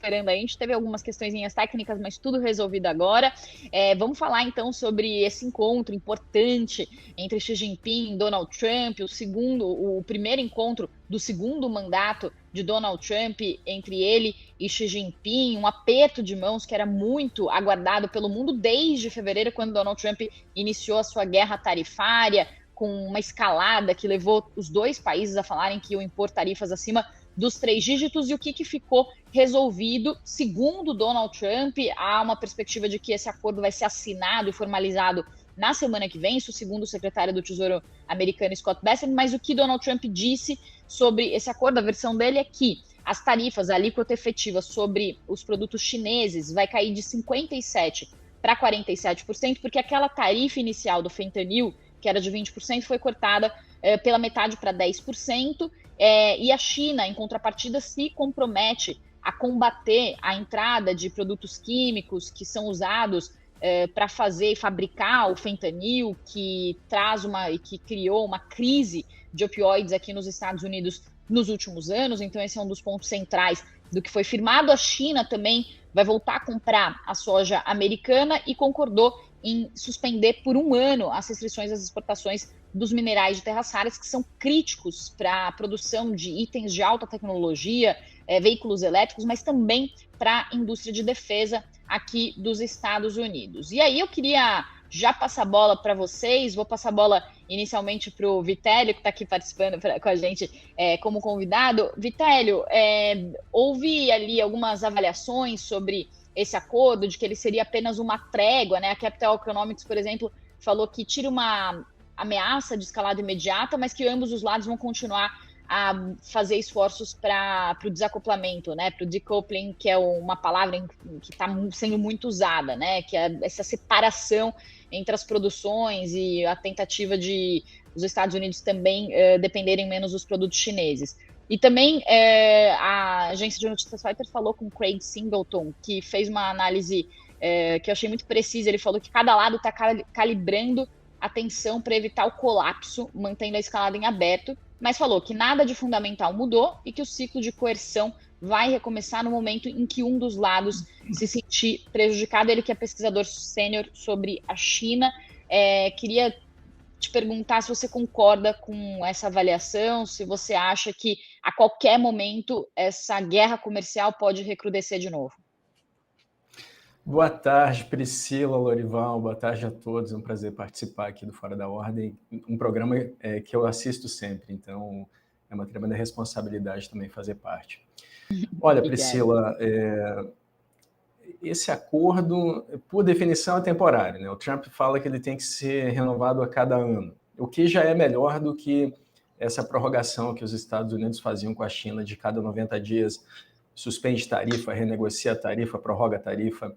esperando aí. A gente teve algumas questõezinhas técnicas, mas tudo resolvido agora. Vamos falar então sobre esse encontro importante entre Xi Jinping e Donald Trump, o primeiro encontro do segundo mandato de Donald Trump entre ele e Xi Jinping, um aperto de mãos que era muito aguardado pelo mundo desde fevereiro, quando Donald Trump iniciou a sua guerra tarifária, com uma escalada que levou os dois países a falarem que iam impor tarifas acima dos 3 dígitos. E o que ficou resolvido? Segundo Donald Trump, há uma perspectiva de que esse acordo vai ser assinado e formalizado na semana que vem, isso segundo o secretário do Tesouro americano, Scott Bessent. Mas o que Donald Trump disse sobre esse acordo, a versão dele, é que as tarifas, a alíquota efetiva sobre os produtos chineses vai cair de 57% para 47%, porque aquela tarifa inicial do fentanil, que era de 20%, foi cortada pela metade para 10%, e a China, em contrapartida, se compromete a combater a entrada de produtos químicos que são usados para fazer e fabricar o fentanil, que criou uma crise de opioides aqui nos Estados Unidos nos últimos anos. Então esse é um dos pontos centrais do que foi firmado. A China também vai voltar a comprar a soja americana e concordou em suspender por 1 ano as restrições às exportações dos minerais de terras raras, que são críticos para a produção de itens de alta tecnologia, veículos elétricos, mas também para a indústria de defesa aqui dos Estados Unidos. E aí eu queria já passar a bola para vocês, vou passar a bola inicialmente para o Vitélio, que está aqui participando com a gente como convidado. Vitélio, houve ali algumas avaliações sobre esse acordo, de que ele seria apenas uma trégua, né? A Capital Economics, por exemplo, falou que tira uma ameaça de escalada imediata, mas que ambos os lados vão continuar a fazer esforços para o desacoplamento, né? Para o decoupling, que é uma palavra que está sendo muito usada, né? Que é essa separação entre as produções e a tentativa de os Estados Unidos também dependerem menos dos produtos chineses. E também a agência de notícias Reuters falou com Craig Singleton, que fez uma análise que eu achei muito precisa. Ele falou que cada lado está calibrando a tensão para evitar o colapso, mantendo a escalada em aberto, mas falou que nada de fundamental mudou e que o ciclo de coerção vai recomeçar no momento em que um dos lados se sentir prejudicado. Ele que é pesquisador sênior sobre a China. Queria te perguntar se você concorda com essa avaliação, se você acha que a qualquer momento essa guerra comercial pode recrudescer de novo. Boa tarde, Priscila, Lorival, boa tarde a todos, é um prazer participar aqui do Fora da Ordem, um programa que eu assisto sempre, então é uma tremenda responsabilidade também fazer parte. Olha, Priscila, esse acordo, por definição, é temporário, né? O Trump fala que ele tem que ser renovado a cada ano, o que já é melhor do que essa prorrogação que os Estados Unidos faziam com a China de cada 90 dias, suspende tarifa, renegocia a tarifa, prorroga a tarifa.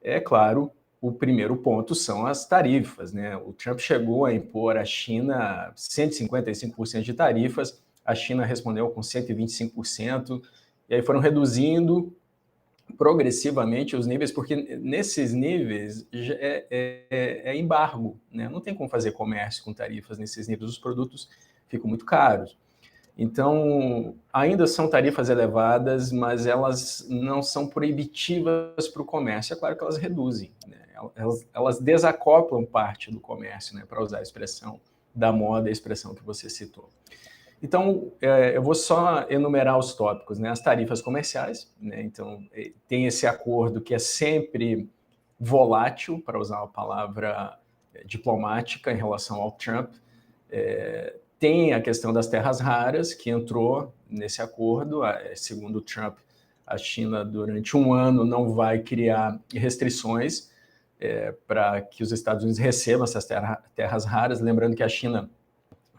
É claro, o primeiro ponto são as tarifas, né? O Trump chegou a impor à China 155% de tarifas, a China respondeu com 125%, e aí foram reduzindo progressivamente os níveis, porque nesses níveis é embargo, né? Não tem como fazer comércio com tarifas nesses níveis, os produtos ficam muito caros. Então, ainda são tarifas elevadas, mas elas não são proibitivas para o comércio. É claro que elas reduzem, né? Elas desacoplam parte do comércio, né? Para usar a expressão da moda, a expressão que você citou. Então, eu vou só enumerar os tópicos, né? As tarifas comerciais, né? Então, tem esse acordo que é sempre volátil, para usar uma palavra diplomática em relação ao Trump. Tem a questão das terras raras, que entrou nesse acordo. Segundo Trump, a China, durante 1 ano, não vai criar restrições para que os Estados Unidos recebam essas terras raras. Lembrando que a China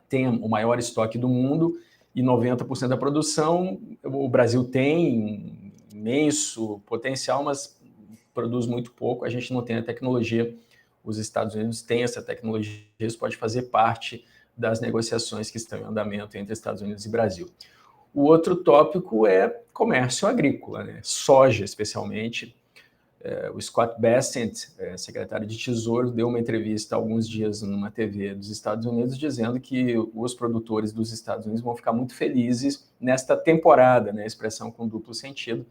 tem o maior estoque do mundo e 90% da produção. O Brasil tem imenso potencial, mas produz muito pouco. A gente não tem a tecnologia. Os Estados Unidos têm essa tecnologia. Isso pode fazer parte das negociações que estão em andamento entre Estados Unidos e Brasil. O outro tópico é comércio agrícola, né? Soja, especialmente. O Scott Bessent, secretário de Tesouro, deu uma entrevista há alguns dias numa TV dos Estados Unidos dizendo que os produtores dos Estados Unidos vão ficar muito felizes nesta temporada, né? Expressão com duplo sentido,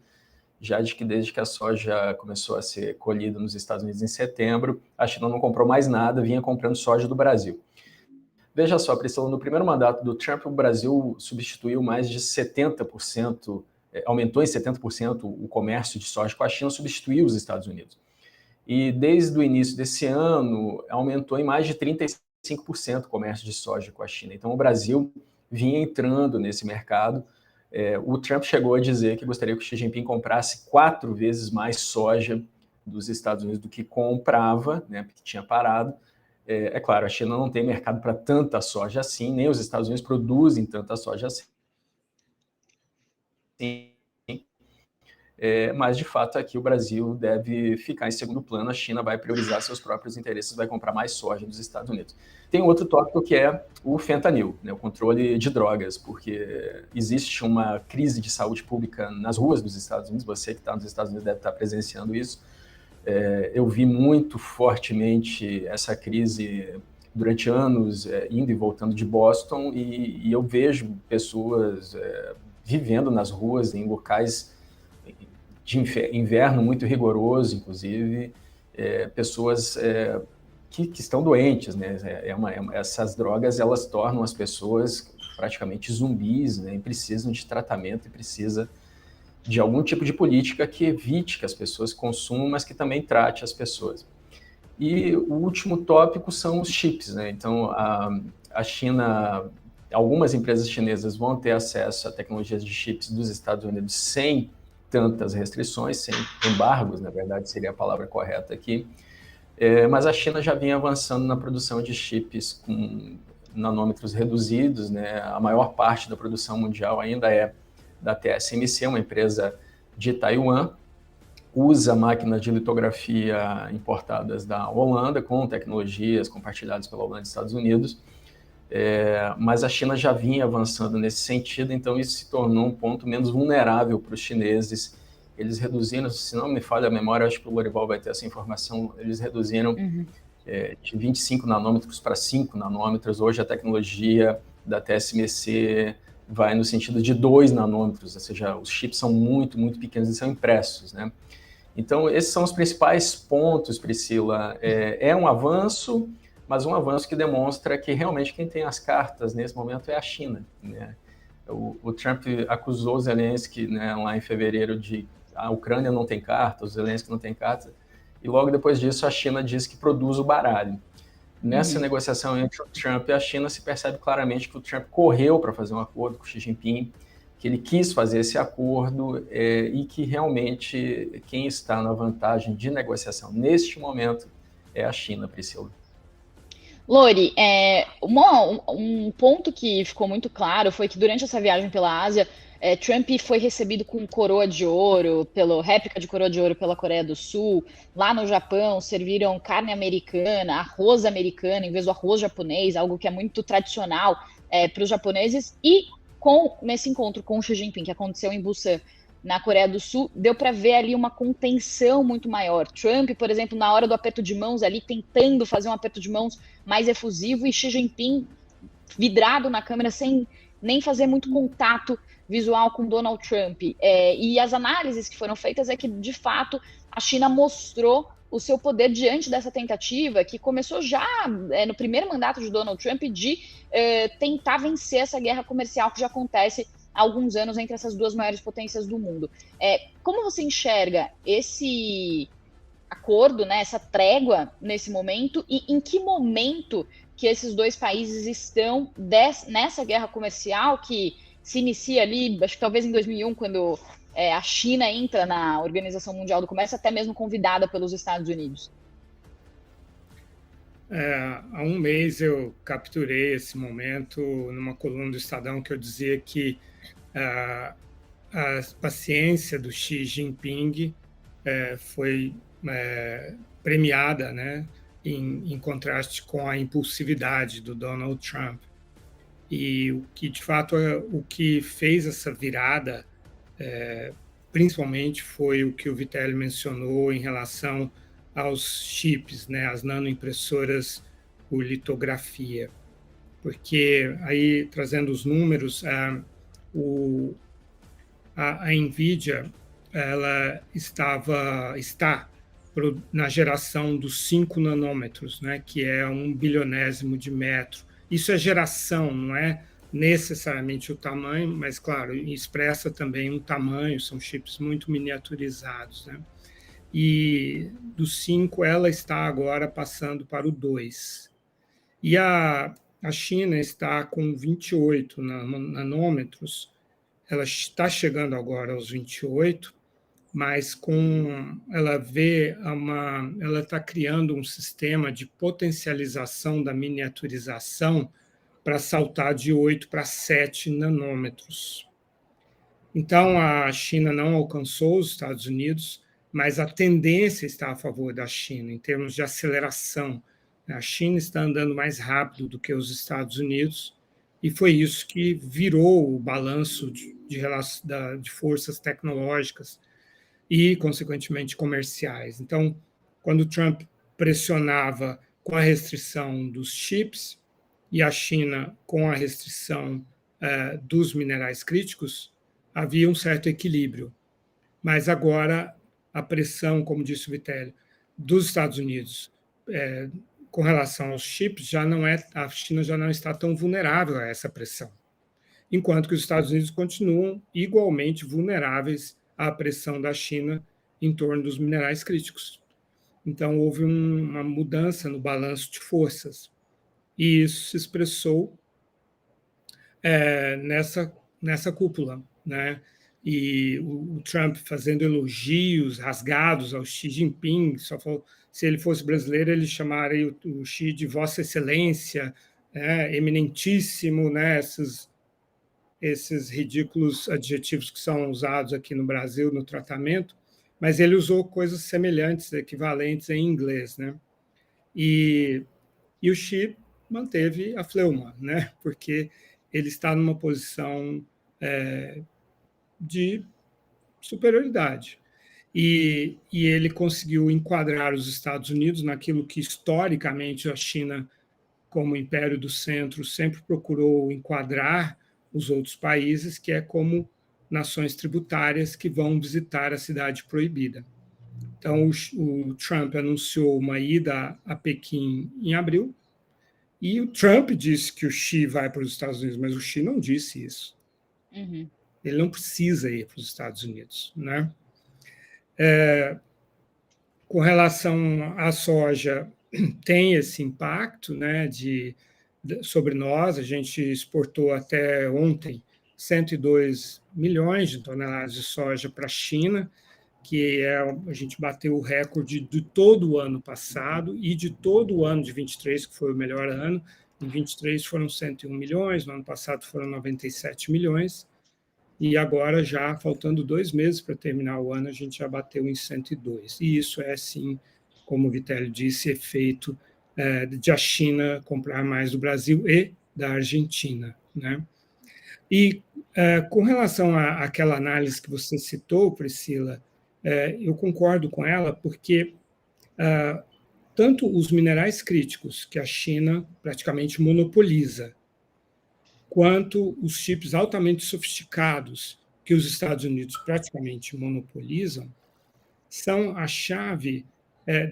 já de que desde que a soja começou a ser colhida nos Estados Unidos em setembro, a China não comprou mais nada, vinha comprando soja do Brasil. Veja só, Priscila, no primeiro mandato do Trump, o Brasil substituiu mais de 70%, aumentou em 70% o comércio de soja com a China, substituiu os Estados Unidos. E desde o início desse ano, aumentou em mais de 35% o comércio de soja com a China. Então, o Brasil vinha entrando nesse mercado. O Trump chegou a dizer que gostaria que o Xi Jinping comprasse 4 vezes mais soja dos Estados Unidos do que comprava, né, porque tinha parado. É claro, a China não tem mercado para tanta soja assim, nem os Estados Unidos produzem tanta soja assim. Mas, de fato, aqui o Brasil deve ficar em segundo plano, a China vai priorizar seus próprios interesses, vai comprar mais soja dos Estados Unidos. Tem outro tópico que é o fentanil, né, o controle de drogas, porque existe uma crise de saúde pública nas ruas dos Estados Unidos, você que está nos Estados Unidos deve estar presenciando isso. Eu vi muito fortemente essa crise durante anos, indo e voltando de Boston, e eu vejo pessoas vivendo nas ruas, em locais de inverno muito rigoroso, inclusive, pessoas que estão doentes, né? Essas drogas, elas tornam as pessoas praticamente zumbis, né? E precisam de tratamento e precisa de algum tipo de política que evite que as pessoas consumam, mas que também trate as pessoas. E o último tópico são os chips, né? Então, a China, algumas empresas chinesas vão ter acesso a tecnologias de chips dos Estados Unidos sem tantas restrições, sem embargos, na verdade seria a palavra correta aqui, mas a China já vinha avançando na produção de chips com nanômetros reduzidos, né? A maior parte da produção mundial ainda é da TSMC, uma empresa de Taiwan, usa máquinas de litografia importadas da Holanda, com tecnologias compartilhadas pela Holanda e Estados Unidos, mas a China já vinha avançando nesse sentido, então isso se tornou um ponto menos vulnerável para os chineses. Eles reduziram, se não me falha a memória, acho que o Lorival vai ter essa informação, eles reduziram de 25 nanômetros para 5 nanômetros. Hoje a tecnologia da TSMC vai no sentido de 2 nanômetros, ou seja, os chips são muito, muito pequenos e são impressos, né? Então, esses são os principais pontos, Priscila. É um avanço, mas um avanço que demonstra que realmente quem tem as cartas nesse momento é a China, né? O Trump acusou o Zelensky, né, lá em fevereiro de a Ucrânia não tem carta, o Zelensky não tem carta, e logo depois disso a China diz que produz o baralho. Nessa negociação entre o Trump e a China se percebe claramente que o Trump correu para fazer um acordo com o Xi Jinping, que ele quis fazer esse acordo e que realmente quem está na vantagem de negociação neste momento é a China, Priscila. Lori, um ponto que ficou muito claro foi que durante essa viagem pela Ásia, Trump foi recebido com coroa de ouro, réplica de coroa de ouro pela Coreia do Sul. Lá no Japão, serviram carne americana, arroz americano, em vez do arroz japonês, algo que é muito tradicional para os japoneses. E nesse encontro com o Xi Jinping, que aconteceu em Busan, na Coreia do Sul, deu para ver ali uma contenção muito maior. Trump, por exemplo, na hora do aperto de mãos ali, tentando fazer um aperto de mãos mais efusivo, e Xi Jinping vidrado na câmera sem nem fazer muito contato visual com Donald Trump. E as análises que foram feitas é que, de fato, a China mostrou o seu poder diante dessa tentativa, que começou já no primeiro mandato de Donald Trump, de tentar vencer essa guerra comercial que já acontece há alguns anos entre essas duas maiores potências do mundo. Como você enxerga esse acordo, né, essa trégua nesse momento, e em que momento que esses dois países estão nessa guerra comercial que se inicia ali, acho que talvez em 2001, quando a China entra na Organização Mundial do Comércio, até mesmo convidada pelos Estados Unidos? Há um mês eu capturei esse momento numa coluna do Estadão que eu dizia que a paciência do Xi Jinping foi premiada, né, em contraste com a impulsividade do Donald Trump. E o que, de fato, o que fez essa virada, principalmente, foi o que o Vitelli mencionou em relação aos chips, né, as nanoimpressoras por litografia. Porque, aí, trazendo os números, a NVIDIA ela está na geração dos 5 nanômetros, né, que é 1 bilionésimo de metro. Isso é geração, não é necessariamente o tamanho, mas, claro, expressa também um tamanho, são chips muito miniaturizados, né? E do 5 ela está agora passando para o 2. E a China está com 28 nanômetros, ela está chegando agora aos 28, mas ela está criando um sistema de potencialização da miniaturização para saltar de 8 para 7 nanômetros. Então, a China não alcançou os Estados Unidos, mas a tendência está a favor da China, em termos de aceleração. A China está andando mais rápido do que os Estados Unidos, e foi isso que virou o balanço de forças tecnológicas e, consequentemente, comerciais. Então, quando Trump pressionava com a restrição dos chips e a China com a restrição dos minerais críticos, havia um certo equilíbrio. Mas agora a pressão, como disse o Vitelli, dos Estados Unidos com relação aos chips, a China já não está tão vulnerável a essa pressão, enquanto que os Estados Unidos continuam igualmente vulneráveis à pressão da China em torno dos minerais críticos. Então, houve uma mudança no balanço de forças, e isso se expressou nessa cúpula, né? E o Trump fazendo elogios rasgados ao Xi Jinping, só falou, se ele fosse brasileiro, ele chamaria o Xi de Vossa Excelência, eminentíssimo, né? Esses ridículos adjetivos que são usados aqui no Brasil no tratamento, mas ele usou coisas semelhantes, equivalentes em inglês, né? E o Xi manteve a fleuma, né? Porque ele está numa posição de superioridade. E ele conseguiu enquadrar os Estados Unidos naquilo que, historicamente, a China, como império do centro, sempre procurou enquadrar os outros países, que é como nações tributárias que vão visitar a cidade proibida. Então, o Trump anunciou uma ida a Pequim em abril, e o Trump disse que o Xi vai para os Estados Unidos, mas o Xi não disse isso. Uhum. Ele não precisa ir para os Estados Unidos, né? Com relação à soja, tem esse impacto, né, sobre nós. A gente exportou até ontem 102 milhões de toneladas de soja para a China, que a gente bateu o recorde de todo o ano passado e de todo o ano de 23, que foi o melhor ano. Em 23 foram 101 milhões, no ano passado foram 97 milhões, e agora, já faltando 2 meses para terminar o ano, a gente já bateu em 102. E isso é, sim, como o Vitelli disse, efeito de a China comprar mais do Brasil e da Argentina, né? E com relação àquela análise que você citou, Priscila, eu concordo com ela, porque tanto os minerais críticos, que a China praticamente monopoliza, quanto os chips altamente sofisticados, que os Estados Unidos praticamente monopolizam, são a chave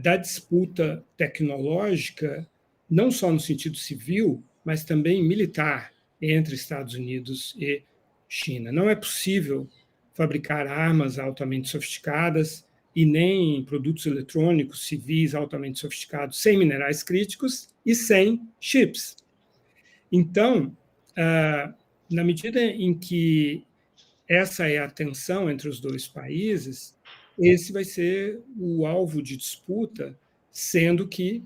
da disputa tecnológica, não só no sentido civil, mas também militar, entre Estados Unidos e China. Não é possível fabricar armas altamente sofisticadas e nem produtos eletrônicos civis altamente sofisticados sem minerais críticos e sem chips. Então, na medida em que essa é a tensão entre os dois países, esse vai ser o alvo de disputa, sendo que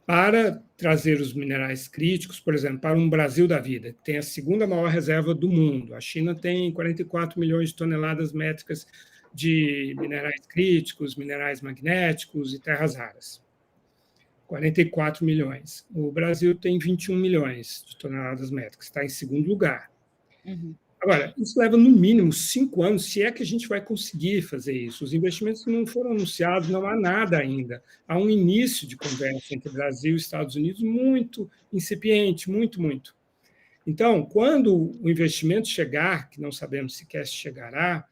para trazer os minerais críticos, por exemplo, para um Brasil da vida, que tem a segunda maior reserva do mundo, a China tem 44 milhões de toneladas métricas de minerais críticos, minerais magnéticos e terras raras. 44 milhões. O Brasil tem 21 milhões de toneladas métricas, está em segundo lugar. Uhum. Agora, isso leva no mínimo 5 anos, se é que a gente vai conseguir fazer isso. Os investimentos não foram anunciados, não há nada ainda. Há um início de conversa entre Brasil e Estados Unidos muito incipiente, muito. Então, quando o investimento chegar, que não sabemos sequer se chegará,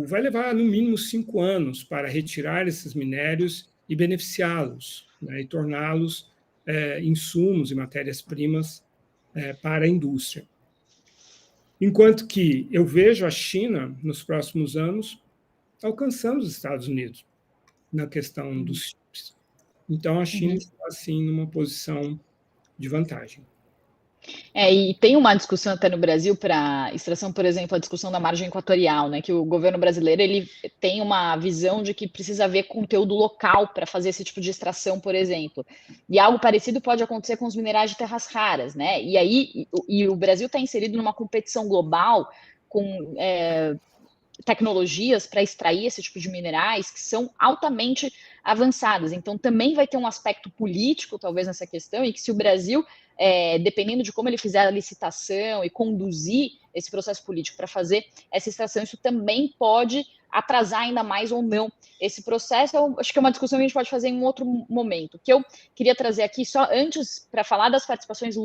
vai levar no mínimo 5 anos para retirar esses minérios e beneficiá-los, né, e torná-los insumos e matérias-primas para a indústria. Enquanto que eu vejo a China, nos próximos anos, alcançando os Estados Unidos na questão dos chips. Então, a China está, assim, numa posição de vantagem. E tem uma discussão até no Brasil para extração, por exemplo, a discussão da margem equatorial, né? Que o governo brasileiro ele tem uma visão de que precisa haver conteúdo local para fazer esse tipo de extração, por exemplo. E algo parecido pode acontecer com os minerais de terras raras, né? E aí o Brasil está inserido numa competição global com tecnologias para extrair esse tipo de minerais que são altamente avançadas. Então, também vai ter um aspecto político, talvez, nessa questão, e que se o Brasil, dependendo de como ele fizer a licitação e conduzir esse processo político para fazer essa extração, isso também pode atrasar ainda mais ou não esse processo. Eu acho que é uma discussão que a gente pode fazer em um outro momento. O que eu queria trazer aqui, só antes, para falar das participações